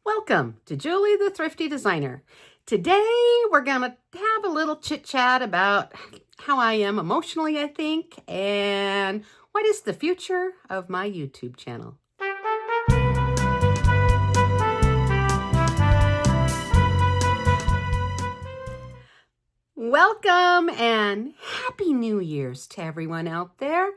Welcome to Julie the Thrifty Designer. Today we're going to have a little chit chat about how I am emotionally, I think, and what is the future of my YouTube channel. Welcome and Happy New Year's to everyone out there.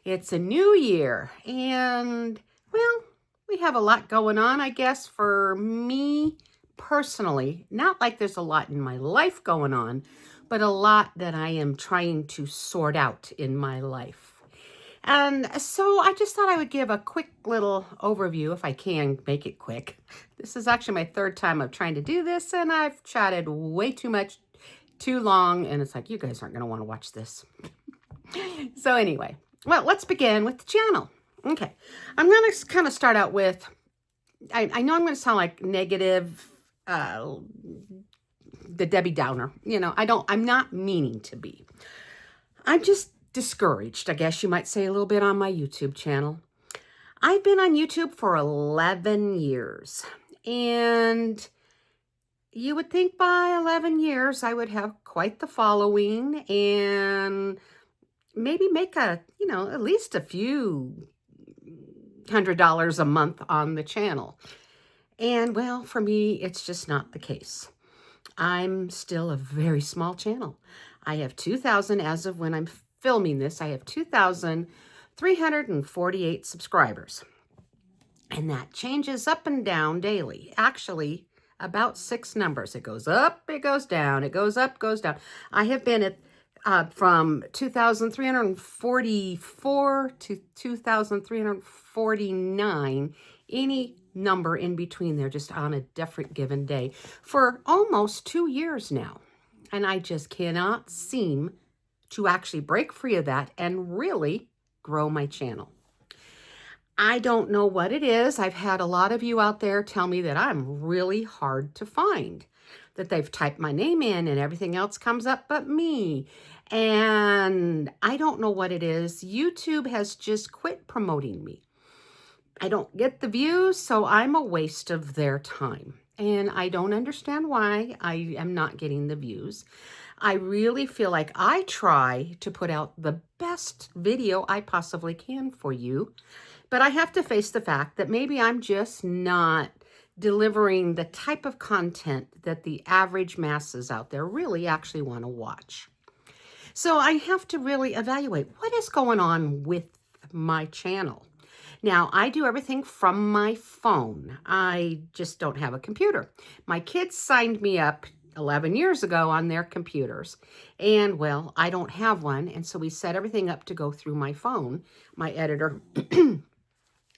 It's a new year and, well, we have a lot going on, I guess, for me personally. Not like there's a lot in my life going on, but a lot that I am trying to sort out in my life. And so I just thought I would give a quick little overview, if I can make it quick. This is actually my third time of trying to do this, and I've chatted way too much, too long, and it's like, you guys aren't going to want to watch this. So anyway, well, let's begin with the channel. Okay, I'm going to kind of start out with, I know I'm going to sound like negative, the Debbie Downer. You know, I'm not meaning to be. I'm just discouraged, I guess you might say, a little bit on my YouTube channel. I've been on YouTube for 11 years, and you would think by 11 years I would have quite the following and maybe make at least a few $100 a month on the channel. And well, for me, it's just not the case. I'm still a very small channel. I have 2,000, as of when I'm filming this, I have 2,348 subscribers. And that changes up and down daily. Actually, about 6 numbers. It goes up, it goes down, it goes up, goes down. I have been at from 2,344 to 2,349, any number in between there, just on a different given day, for almost 2 years now. And I just cannot seem to actually break free of that and really grow my channel. I don't know what it is. I've had a lot of you out there tell me that I'm really hard to find, that they've typed my name in and everything else comes up but me. And I don't know what it is. YouTube has just quit promoting me. I don't get the views, so I'm a waste of their time. And I don't understand why I am not getting the views. I really feel like I try to put out the best video I possibly can for you. But I have to face the fact that maybe I'm just not delivering the type of content that the average masses out there really actually want to watch. So I have to really evaluate what is going on with my channel. Now, I do everything from my phone. I just don't have a computer. My kids signed me up 11 years ago on their computers. And, well, I don't have one. And so we set everything up to go through my phone, my editor, and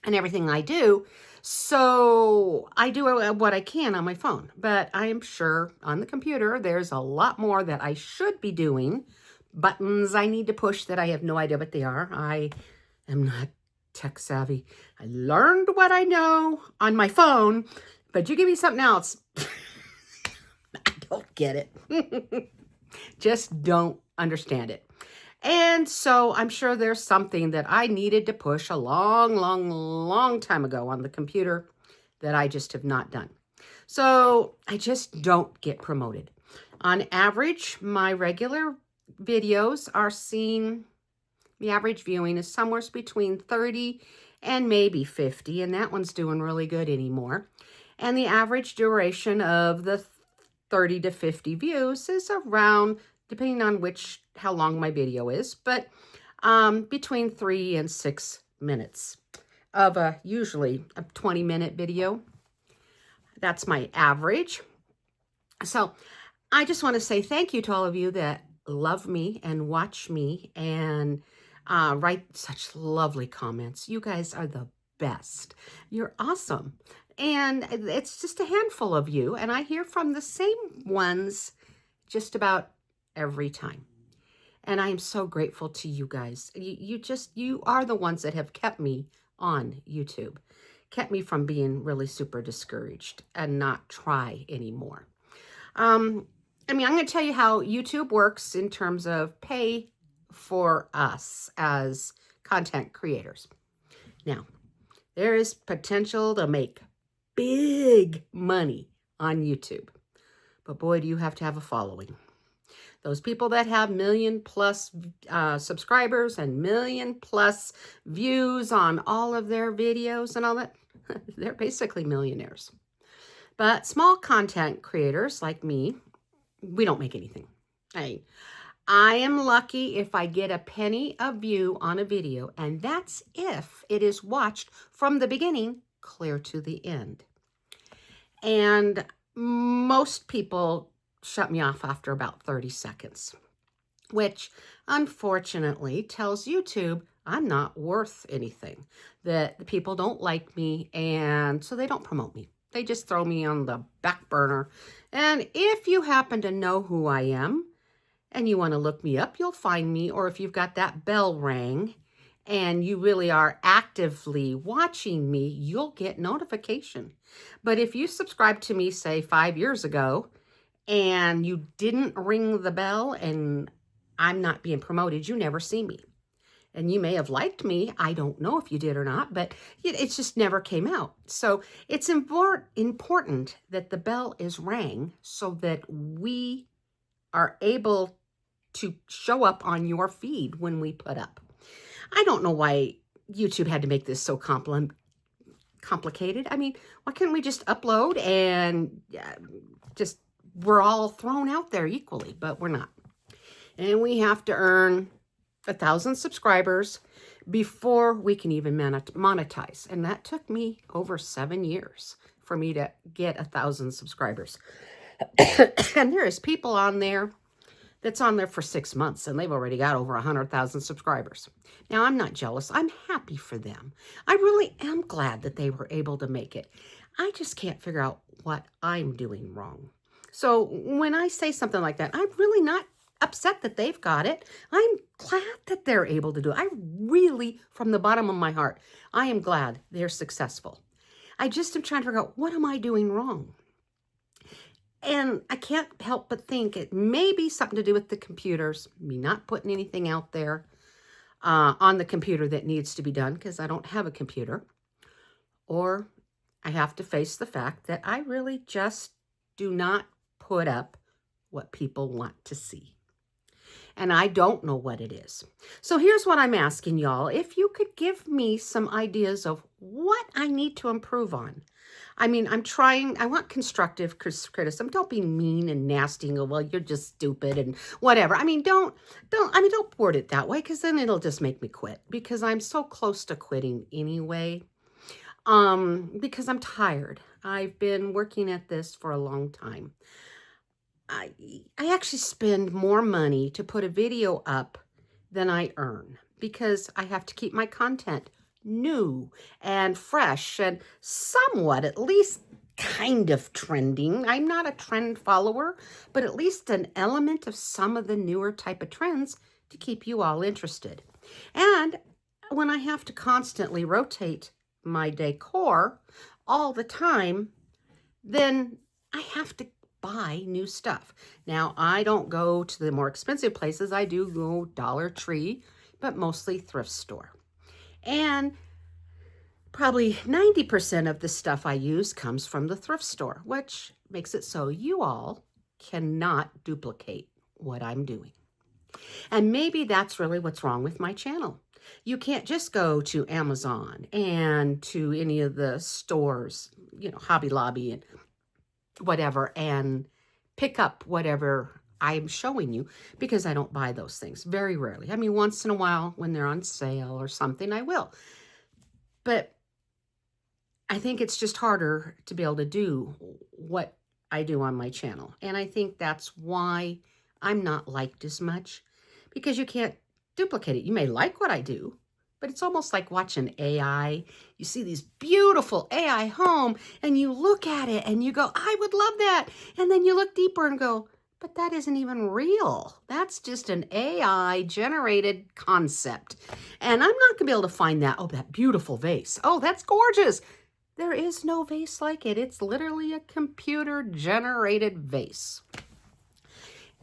everything I do. So I do what I can on my phone. But I am sure on the computer there's a lot more that I should be doing. Buttons I need to push that I have no idea what they are. I am not tech savvy. I learned what I know on my phone, but you give me something else, I don't get it. Just don't understand it. And so I'm sure there's something that I needed to push a long time ago on the computer that I just have not done. So I just don't get promoted. On average, my regular videos are seen, the average viewing is somewhere between 30 and maybe 50, and that one's doing really good anymore. And the average duration of the 30 to 50 views is around, depending on how long my video is, but between 3 and 6 minutes of usually a 20-minute video. That's my average. So I just want to say thank you to all of you that love me and watch me and write such lovely comments. You guys are the best. You're awesome. And it's just a handful of you. And I hear from the same ones just about every time. And I am so grateful to you guys. You are the ones that have kept me on YouTube, kept me from being really super discouraged and not try anymore. I'm going to tell you how YouTube works in terms of pay for us as content creators. Now, there is potential to make big money on YouTube. But boy, do you have to have a following. Those people that have million plus subscribers and million plus views on all of their videos and all that, they're basically millionaires. But small content creators like me, we don't make anything. I am lucky if I get a penny a view on a video, and that's if it is watched from the beginning clear to the end. And most people shut me off after about 30 seconds, which unfortunately tells YouTube I'm not worth anything, that the people don't like me, and so they don't promote me. They just throw me on the back burner. And if you happen to know who I am and you want to look me up, you'll find me. Or if you've got that bell rang and you really are actively watching me, you'll get notification. But if you subscribed to me, say 5 years ago, and you didn't ring the bell and I'm not being promoted, you never see me. And you may have liked me. I don't know if you did or not, but it just never came out. So it's important that the bell is rang so that we are able to show up on your feed when we put up. I don't know why YouTube had to make this so complicated. I mean, why couldn't we just upload and just we're all thrown out there equally? But we're not. And we have to earn 1,000 subscribers before we can even monetize. And that took me over 7 years for me to get 1,000 subscribers. And there is people on there that's on there for 6 months and they've already got over 100,000 subscribers. Now, I'm not jealous. I'm happy for them. I really am glad that they were able to make it. I just can't figure out what I'm doing wrong. So when I say something like that, I'm really not upset that they've got it. I'm glad that they're able to do it. I really, from the bottom of my heart, I am glad they're successful. I just am trying to figure out, what am I doing wrong? And I can't help but think it may be something to do with the computers, me not putting anything out there on the computer that needs to be done because I don't have a computer. Or I have to face the fact that I really just do not put up what people want to see. And I don't know what it is. So here's what I'm asking y'all. If you could give me some ideas of what I need to improve on. I mean, I want constructive criticism. Don't be mean and nasty and go, well, you're just stupid and whatever. I mean, don't word it that way because then it'll just make me quit because I'm so close to quitting anyway. Because I'm tired. I've been working at this for a long time. I actually spend more money to put a video up than I earn because I have to keep my content new and fresh and somewhat, at least kind of trending. I'm not a trend follower, but at least an element of some of the newer type of trends to keep you all interested. And when I have to constantly rotate my decor all the time, then I have to buy new stuff. Now, I don't go to the more expensive places. I do go Dollar Tree, but mostly thrift store. And probably 90% of the stuff I use comes from the thrift store, which makes it so you all cannot duplicate what I'm doing. And maybe that's really what's wrong with my channel. You can't just go to Amazon and to any of the stores, Hobby Lobby and whatever, and pick up whatever I'm showing you because I don't buy those things very rarely. I mean, once in a while when they're on sale or something, I will. But I think it's just harder to be able to do what I do on my channel. And I think that's why I'm not liked as much because you can't duplicate it. You may like what I do, but it's almost like watching AI. You see these beautiful AI home and you look at it and you go, I would love that. And then you look deeper and go, but that isn't even real. That's just an AI generated concept. And I'm not gonna be able to find that, oh, that beautiful vase. Oh, that's gorgeous. There is no vase like it. It's literally a computer generated vase.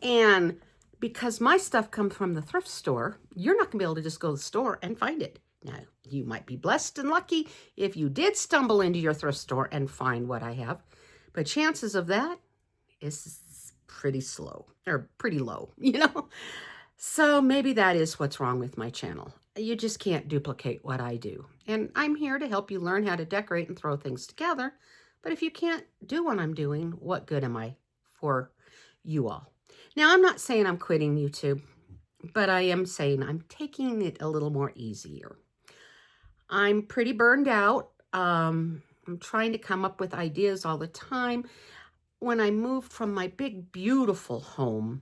And because my stuff comes from the thrift store, you're not gonna be able to just go to the store and find it. Now, you might be blessed and lucky if you did stumble into your thrift store and find what I have, but chances of that is pretty slow, or pretty low, you know? So maybe that is what's wrong with my channel. You just can't duplicate what I do. And I'm here to help you learn how to decorate and throw things together. But if you can't do what I'm doing, what good am I for you all? Now, I'm not saying I'm quitting YouTube, but I am saying I'm taking it a little more easier. I'm pretty burned out. I'm trying to come up with ideas all the time. When I moved from my big, beautiful home,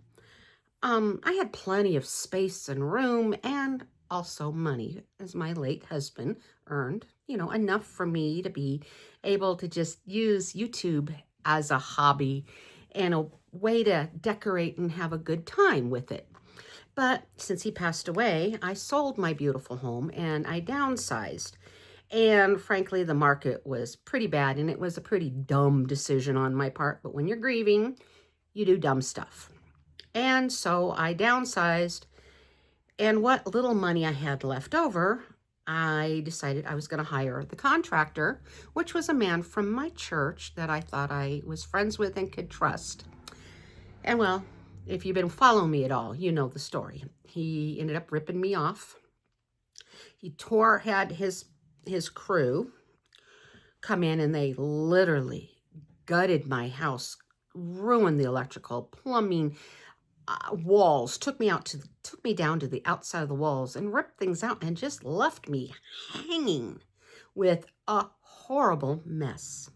I had plenty of space and room and also money, as my late husband earned, enough for me to be able to just use YouTube as a hobby and a way to decorate and have a good time with it. But since he passed away, I sold my beautiful home and I downsized. And frankly, the market was pretty bad and it was a pretty dumb decision on my part. But when you're grieving, you do dumb stuff. And so I downsized, and what little money I had left over, I decided I was going to hire the contractor, which was a man from my church that I thought I was friends with and could trust. And well, if you've been following me at all, you know the story. He ended up ripping me off. He had his crew come in and they literally gutted my house, ruined the electrical, plumbing, walls, took me down to the outside of the walls and ripped things out and just left me hanging with a horrible mess.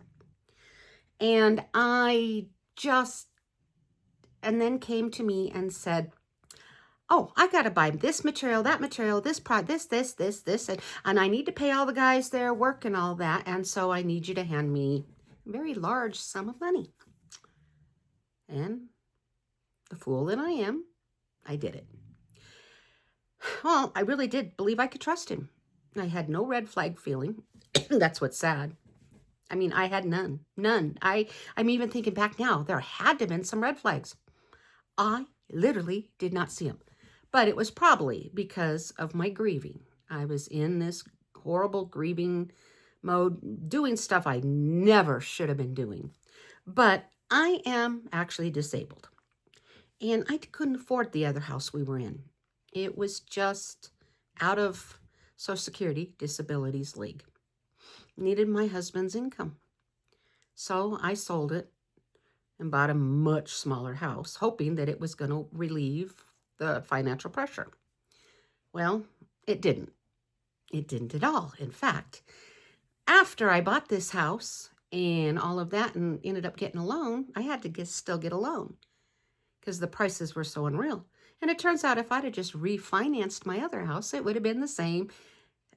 And then came to me and said, oh, I got to buy this material, that material, this product, this, and I need to pay all the guys their work and all that. And so I need you to hand me a very large sum of money. And the fool that I am, I did it. Well, I really did believe I could trust him. I had no red flag feeling. That's what's sad. I mean, I had none. I'm even thinking back now, there had to have been some red flags. I literally did not see them. But it was probably because of my grieving. I was in this horrible grieving mode, doing stuff I never should have been doing. But I am actually disabled. And I couldn't afford the other house we were in. It was just out of Social Security Disabilities League. Needed my husband's income. So I sold it and bought a much smaller house, hoping that it was going to relieve the financial pressure. Well, it didn't. It didn't at all. In fact, after I bought this house and all of that and ended up getting a loan, I had to still get a loan, because the prices were so unreal. And it turns out if I'd have just refinanced my other house, it would have been the same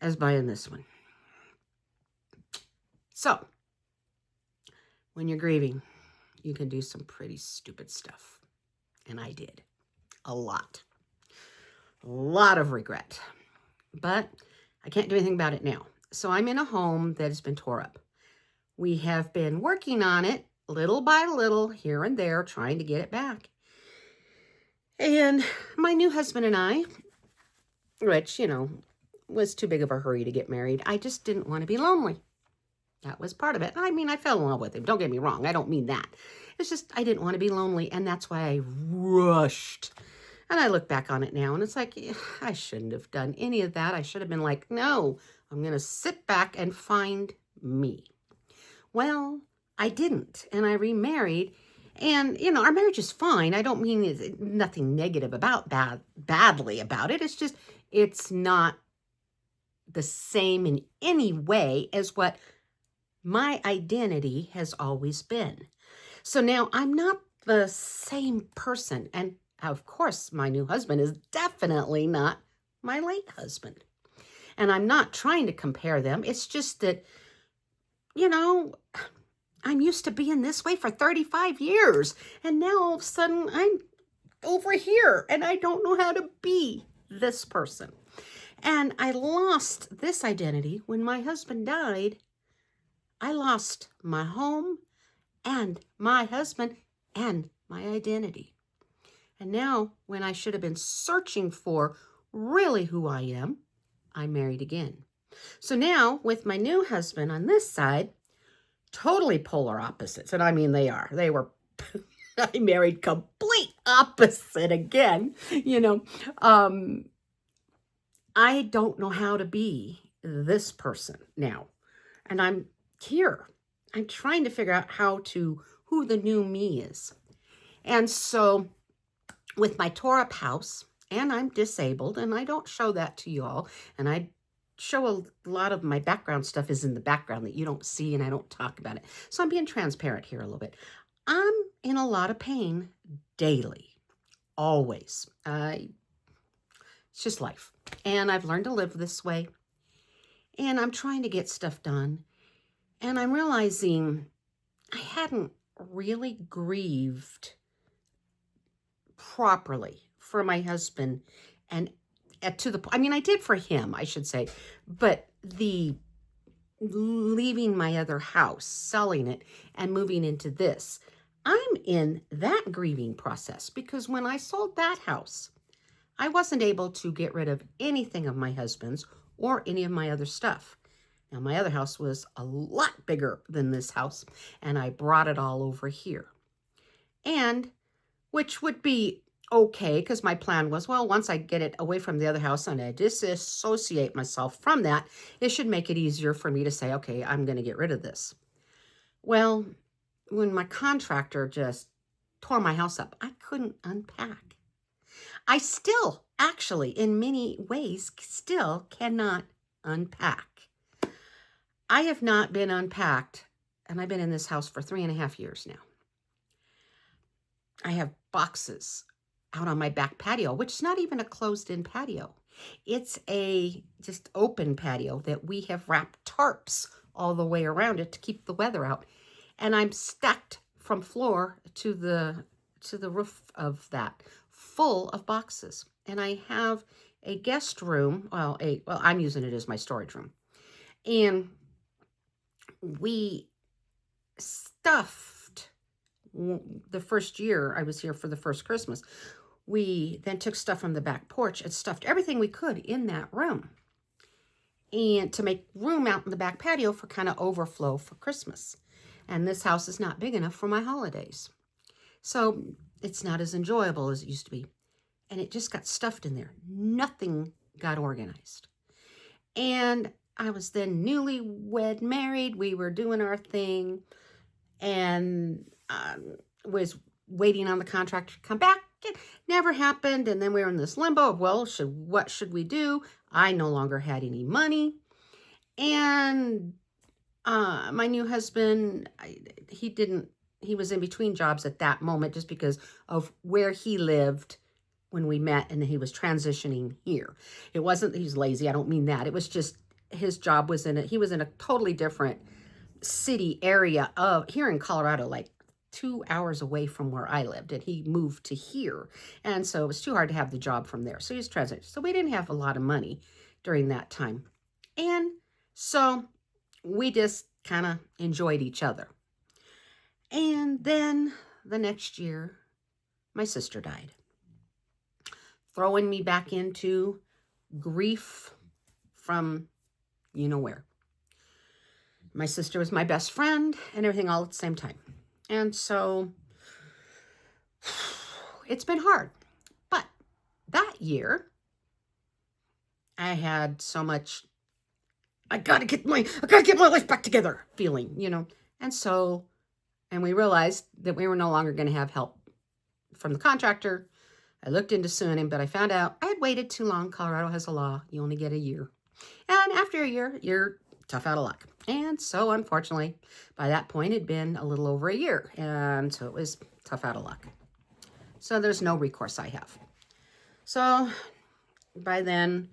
as buying this one. So, when you're grieving, you can do some pretty stupid stuff. And I did. A lot. A lot of regret. But I can't do anything about it now. So I'm in a home that has been tore up. We have been working on it little by little, here and there, trying to get it back. And my new husband and I, which, was too big of a hurry to get married. I just didn't want to be lonely. That was part of it. I mean, I fell in love with him. Don't get me wrong. I don't mean that. It's just I didn't want to be lonely, and that's why I rushed. And I look back on it now, and it's like, I shouldn't have done any of that. I should have been like, no, I'm going to sit back and find me. Well, I didn't, and I remarried. And, our marriage is fine. I don't mean nothing negative badly about it. It's just, it's not the same in any way as what my identity has always been. So now I'm not the same person. And of course, my new husband is definitely not my late husband. And I'm not trying to compare them. It's just that, I'm used to being this way for 35 years. And now all of a sudden I'm over here and I don't know how to be this person. And I lost this identity when my husband died. I lost my home and my husband and my identity. And now when I should have been searching for really who I am, I married again. So now with my new husband on this side, totally polar opposites. And I mean, they are. They were, I married complete opposite again, you know. I don't know how to be this person now. And I'm here. I'm trying to figure out who the new me is. And so with my tore up house, and I'm disabled, and I don't show that to you all, and I show a lot of my background stuff is in the background that you don't see, and I don't talk about it. So I'm being transparent here a little bit. I'm in a lot of pain daily, always. It's just life. And I've learned to live this way. And I'm trying to get stuff done. And I'm realizing I hadn't really grieved properly for my husband, and I mean, I did for him, I should say, but the leaving my other house, selling it, and moving into this, I'm in that grieving process because when I sold that house, I wasn't able to get rid of anything of my husband's or any of my other stuff. Now, my other house was a lot bigger than this house, and I brought it all over here. And which would be okay, because my plan was, well, once I get it away from the other house and I disassociate myself from that, it should make it easier for me to say, okay, I'm going to get rid of this. Well, when my contractor just tore my house up, I couldn't unpack. I still, actually, in many ways, still cannot unpack. I have not been unpacked, and I've been in this house for 3.5 years now. I have boxes out on my back patio, which is not even a closed-in patio. It's a just open patio that we have wrapped tarps all the way around it to keep the weather out. And I'm stacked from floor to the roof of that, full of boxes. And I have a guest room, I'm using it as my storage room. And we stuffed, the first year I was here for the first Christmas, we then took stuff from the back porch and stuffed everything we could in that room, and to make room out in the back patio for kind of overflow for Christmas. And this house is not big enough for my holidays. So it's not as enjoyable as it used to be. And it just got stuffed in there. Nothing got organized. And I was then newlywed married. We were doing our thing and was waiting on the contractor to come back. It never happened. And then we were in this limbo of, well, what should we do? I no longer had any money. And my new husband, he was in between jobs at that moment just because of where he lived when we met, and he was transitioning here. It wasn't that he's lazy. I don't mean that. It was just his job was he was in a totally different city area here in Colorado, like 2 hours away from where I lived, and he moved to here. And so it was too hard to have the job from there. So he was transitioning. So we didn't have a lot of money during that time. And so we just kind of enjoyed each other. And then the next year, my sister died, throwing me back into grief from you know where. My sister was my best friend and everything all at the same time. And so it's been hard. But that year, I had so much, I gotta get my life back together feeling, you know. And we realized that we were no longer going to have help from the contractor. I looked into suing him, but I found out I had waited too long. Colorado has a law. You only get a year. And after a year, you're tough out of luck. And so, unfortunately, by that point, it'd been a little over a year. And so it was tough out of luck. So there's no recourse I have. So by then,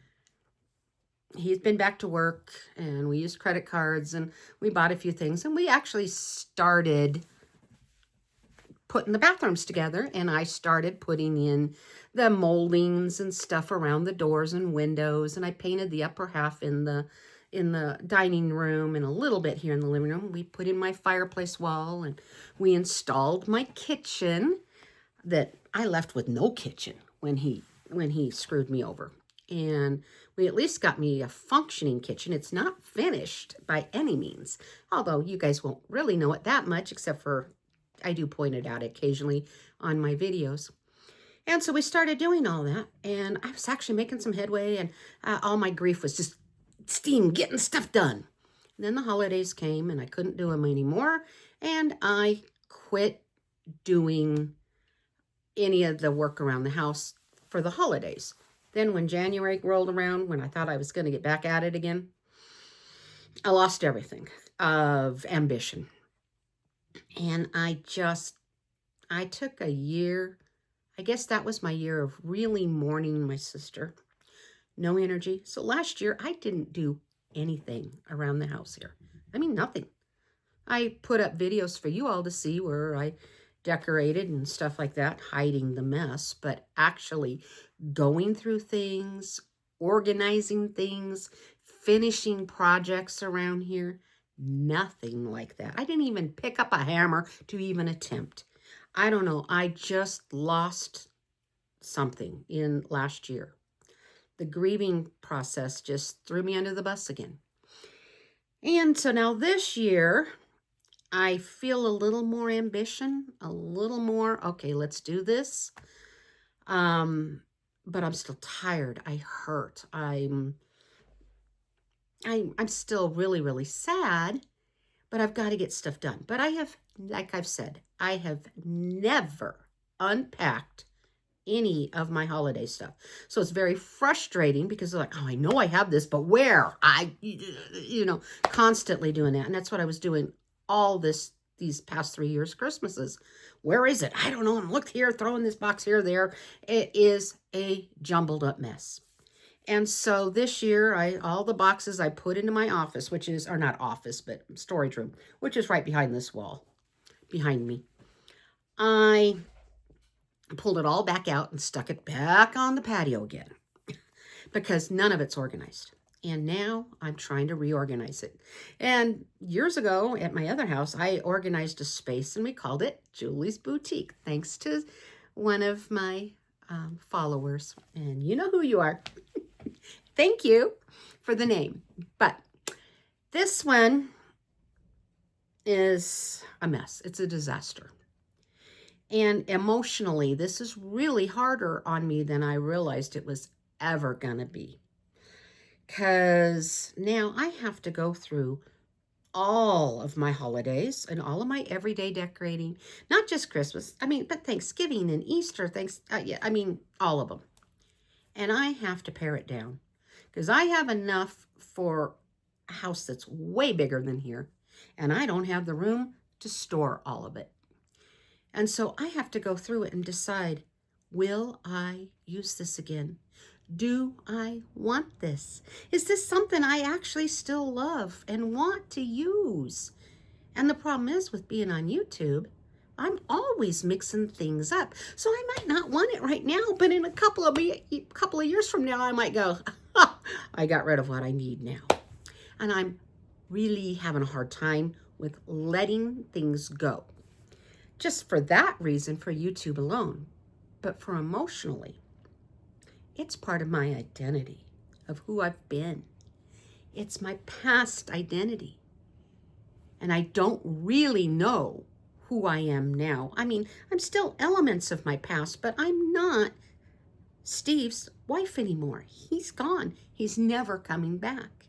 he's been back to work, and we used credit cards, and we bought a few things, and we actually started putting the bathrooms together, and I started putting in the moldings and stuff around the doors and windows, and I painted the upper half in the dining room and a little bit here in the living room. We put in my fireplace wall, and we installed my kitchen that I left with no kitchen when he screwed me over. And We at least got me a functioning kitchen. It's not finished by any means, although you guys won't really know it that much, except for I do point it out occasionally on my videos. And so we started doing all that, and I was actually making some headway, and all my grief was just steam, getting stuff done. And then the holidays came, and I couldn't do them anymore, and I quit doing any of the work around the house for the holidays. Then when January rolled around, when I thought I was going to get back at it again, I lost everything of ambition. And I took a year, I guess that was my year of really mourning my sister. No energy. So last year, I didn't do anything around the house here. I mean, nothing. I put up videos for you all to see where I decorated and stuff like that, hiding the mess, but actually going through things, organizing things, finishing projects around here, nothing like that. I didn't even pick up a hammer to even attempt. I don't know. I just lost something in last year. The grieving process just threw me under the bus again. And so now this year, I feel a little more ambition, a little more, okay, let's do this. But I'm still tired. I hurt. I'm still really, really sad, but I've got to get stuff done. But I have, like I've said, I have never unpacked any of my holiday stuff. So it's very frustrating because they're like, oh, I know I have this, but where? Constantly doing that. And that's what I was doing all these past 3 years Christmases. Where is it? I don't know. I'm look here, throwing this box here, there. It is a jumbled up mess. And so this year, all the boxes I put into my office, which is, or not office, but storage room, which is right behind this wall, behind me. I pulled it all back out and stuck it back on the patio again because none of it's organized. And now I'm trying to reorganize it. And years ago at my other house, I organized a space and we called it Julie's Boutique, thanks to one of my followers. And you know who you are. Thank you for the name. But this one is a mess. It's a disaster. And emotionally, this is really harder on me than I realized it was ever going to be. Because now I have to go through all of my holidays and all of my everyday decorating. Not just Christmas, but Thanksgiving and Easter, all of them. And I have to pare it down. Because I have enough for a house that's way bigger than here. And I don't have the room to store all of it. And so I have to go through it and decide, will I use this again? Do I want this? Is this something I actually still love and want to use? And the problem is with being on YouTube, I'm always mixing things up. So I might not want it right now, but in a couple of years from now, I might go, I got rid of what I need now. And I'm really having a hard time with letting things go. Just for that reason, for YouTube alone, but for emotionally, it's part of my identity of who I've been. It's my past identity. And I don't really know who I am now. I'm still elements of my past, but I'm not Steve's wife anymore. He's gone. He's never coming back.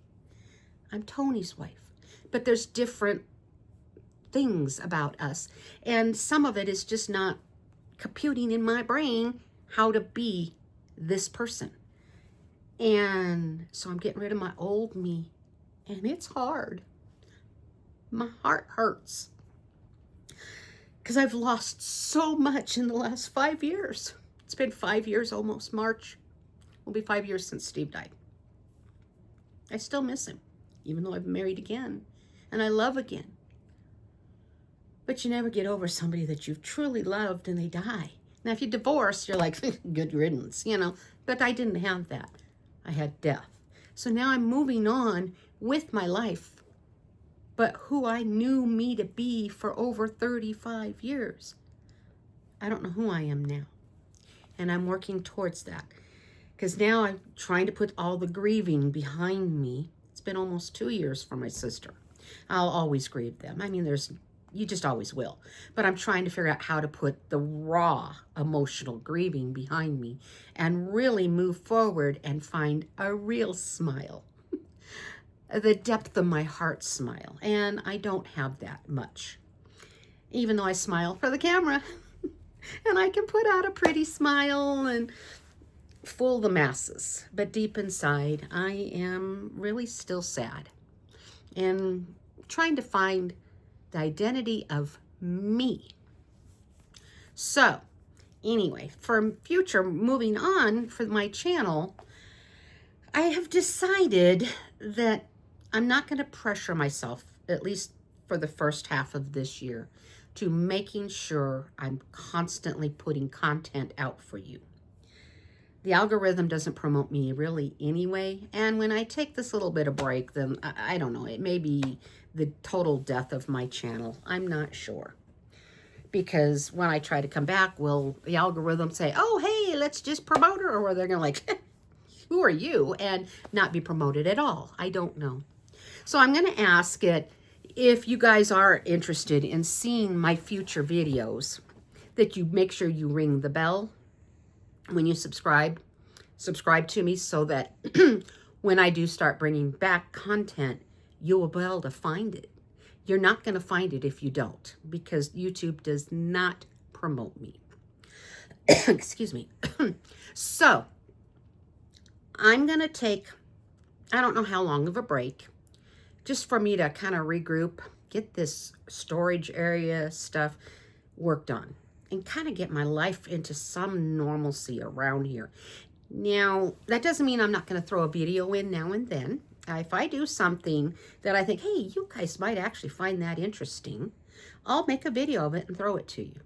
I'm Tony's wife. But there's different things about us. And some of it is just not computing in my brain how to be this person. And so I'm getting rid of my old me. And it's hard. My heart hurts. Because I've lost so much in the last 5 years. It's been 5 years almost. March will be 5 years since Steve died. I still miss him, even though I've married again. And I love again. But you never get over somebody that you've truly loved and they die. Now, if you divorce, you're like, good riddance, But I didn't have that. I had death. So now I'm moving on with my life. But who I knew me to be for over 35 years, I don't know who I am now. And I'm working towards that. because now I'm trying to put all the grieving behind me. It's been almost 2 years for my sister. I'll always grieve them. I mean, you just always will. But I'm trying to figure out how to put the raw emotional grieving behind me and really move forward and find a real smile. The depth of my heart smile. And I don't have that much. Even though I smile for the camera. And I can put out a pretty smile and fool the masses. But deep inside, I am really still sad. And trying to find the identity of me. So, anyway, for future moving on for my channel, I have decided that I'm not going to pressure myself, at least for the first half of this year, to making sure I'm constantly putting content out for you. The algorithm doesn't promote me really anyway, and when I take this little bit of break, then I don't know, it may be the total death of my channel. I'm not sure. Because when I try to come back, will the algorithm say, oh, hey, let's just promote her? Or they're going to like, who are you? And not be promoted at all. I don't know. So I'm going to ask it, if you guys are interested in seeing my future videos, that you make sure you ring the bell when you subscribe to me, so that when I do start bringing back content, you will be able to find it. You're not going to find it if you don't, because YouTube does not promote me. Excuse me. So I'm going to take, I don't know how long of a break, just for me to kind of regroup, get this storage area stuff worked on, and kind of get my life into some normalcy around here. Now, that doesn't mean I'm not going to throw a video in now and then. If I do something that I think, hey, you guys might actually find that interesting, I'll make a video of it and throw it to you.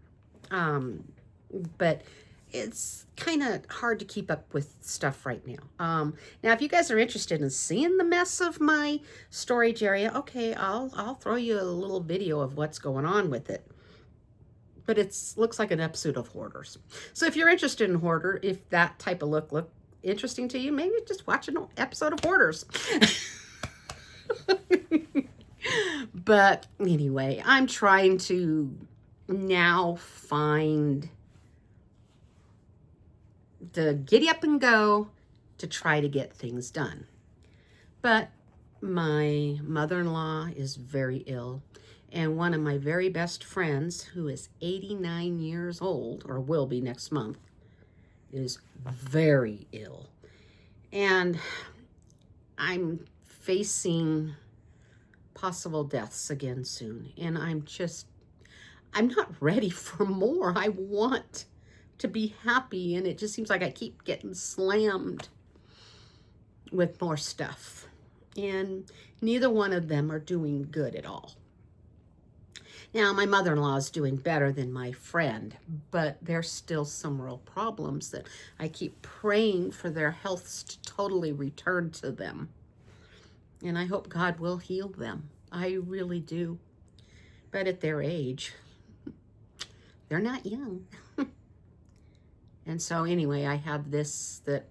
But it's kind of hard to keep up with stuff right now. Now, if you guys are interested in seeing the mess of my storage area, okay, I'll throw you a little video of what's going on with it. But it looks like an episode of Hoarders. So if you're interested in Hoarder, if that type of look interesting to you, maybe just watch an episode of Hoarders. But anyway, I'm trying to now find the giddy up and go to try to get things done. But my mother-in-law is very ill, and one of my very best friends, who is 89 years old, or will be next month, is very ill. And I'm facing possible deaths again soon. And I'm not ready for more. I want to be happy, and it just seems like I keep getting slammed with more stuff. And neither one of them are doing good at all. Now, my mother-in-law is doing better than my friend, but there's still some real problems that I keep praying for their health to totally return to them. And I hope God will heal them. I really do. But at their age, they're not young. And so anyway, I have this that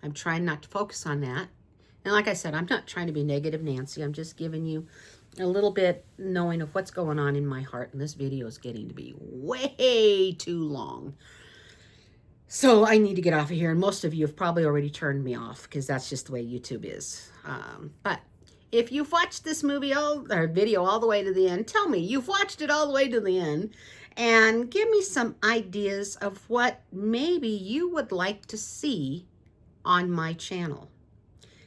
I'm trying not to focus on that. And like I said, I'm not trying to be negative Nancy. I'm just giving you a little bit knowing of what's going on in my heart. And this video is getting to be way too long. So I need to get off of here. And most of you have probably already turned me off, because that's just the way YouTube is. But if you've watched this video all the way to the end, tell me you've watched it all the way to the end. And give me some ideas of what maybe you would like to see on my channel.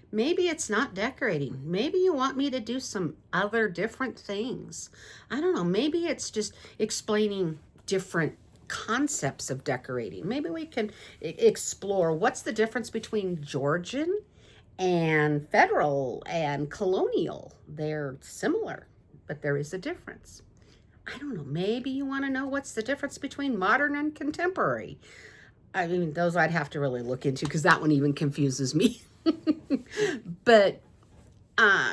Maybe it's not decorating. Maybe you want me to do some other different things. I don't know. Maybe it's just explaining different concepts of decorating. Maybe we can explore what's the difference between Georgian and federal and colonial. They're similar, but there is a difference. I don't know. Maybe you want to know what's the difference between modern and contemporary. I mean, those I'd have to really look into, because that one even confuses me. But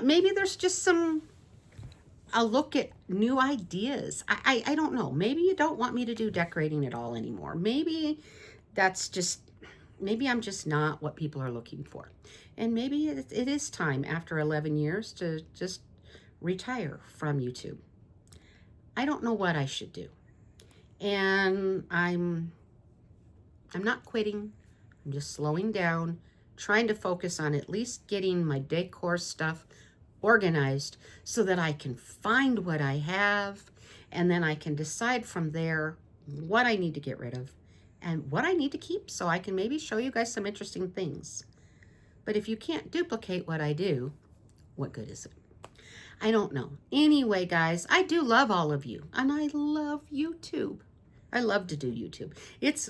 maybe there's just a look at new ideas. I don't know. Maybe you don't want me to do decorating at all anymore. Maybe that's just maybe I'm just not what people are looking for. And maybe it is time after 11 years to just retire from YouTube. I don't know what I should do. And I'm not quitting. I'm just slowing down, trying to focus on at least getting my decor stuff organized so that I can find what I have, and then I can decide from there what I need to get rid of and what I need to keep, so I can maybe show you guys some interesting things. But if you can't duplicate what I do, what good is it? I don't know. Anyway, guys, I do love all of you, and I love YouTube. I love to do YouTube. It's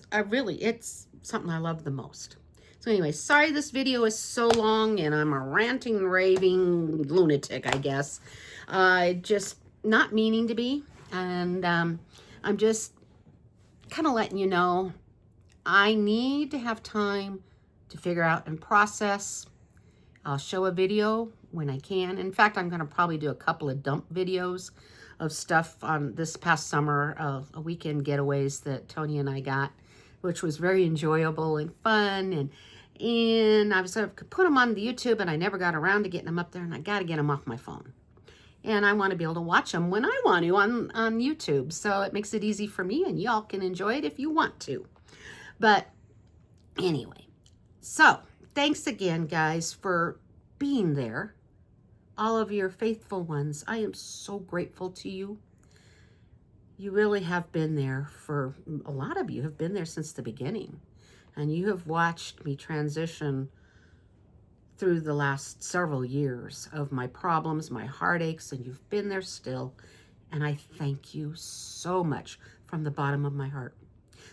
something I love the most. So anyway, sorry this video is so long, and I'm a ranting, raving lunatic, I guess. Just not meaning to be, and I'm just kind of letting you know I need to have time to figure out and process. I'll show a video when I can. In fact, I'm going to probably do a couple of dump videos of stuff on this past summer, a weekend getaways that Tony and I got, which was very enjoyable and fun. And I was going to put them on the YouTube, and I never got around to getting them up there, and I got to get them off my phone. And I want to be able to watch them when I want to on YouTube. So it makes it easy for me, and y'all can enjoy it if you want to. But anyway, so thanks again, guys, for being there. All of your faithful ones, I am so grateful to you. You really have been there for, a lot of you have been there since the beginning. And you have watched me transition through the last several years of my problems, my heartaches, and you've been there still. And I thank you so much from the bottom of my heart.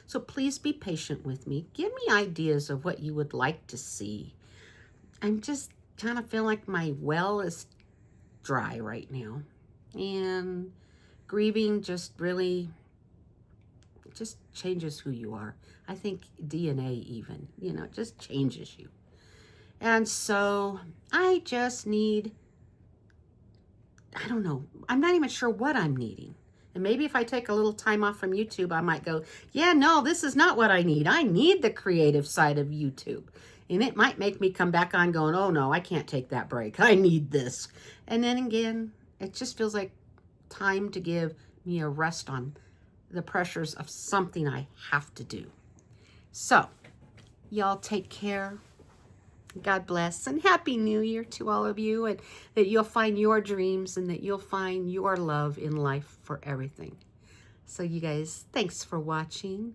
So please be patient with me. Give me ideas of what you would like to see. I'm just kind of feel like my well is dry right now. And grieving just really just changes who you are. I think DNA even, it just changes you. And so I just need, I don't know, I'm not even sure what I'm needing. And maybe if I take a little time off from YouTube, I might go, yeah, no, this is not what I need. I need the creative side of YouTube. And it might make me come back on going, oh, no, I can't take that break. I need this. And then again, it just feels like time to give me a rest on the pressures of something I have to do. So, y'all take care. God bless, and Happy New Year to all of you, and that you'll find your dreams and that you'll find your love in life for everything. So you guys, thanks for watching.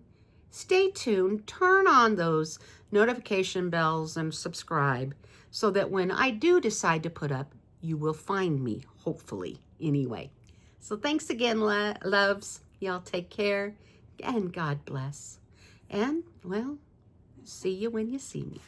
Stay tuned, turn on those notification bells and subscribe so that when I do decide to put up, you will find me, hopefully, anyway. So thanks again, loves. Y'all take care, and God bless. And, well, see you when you see me.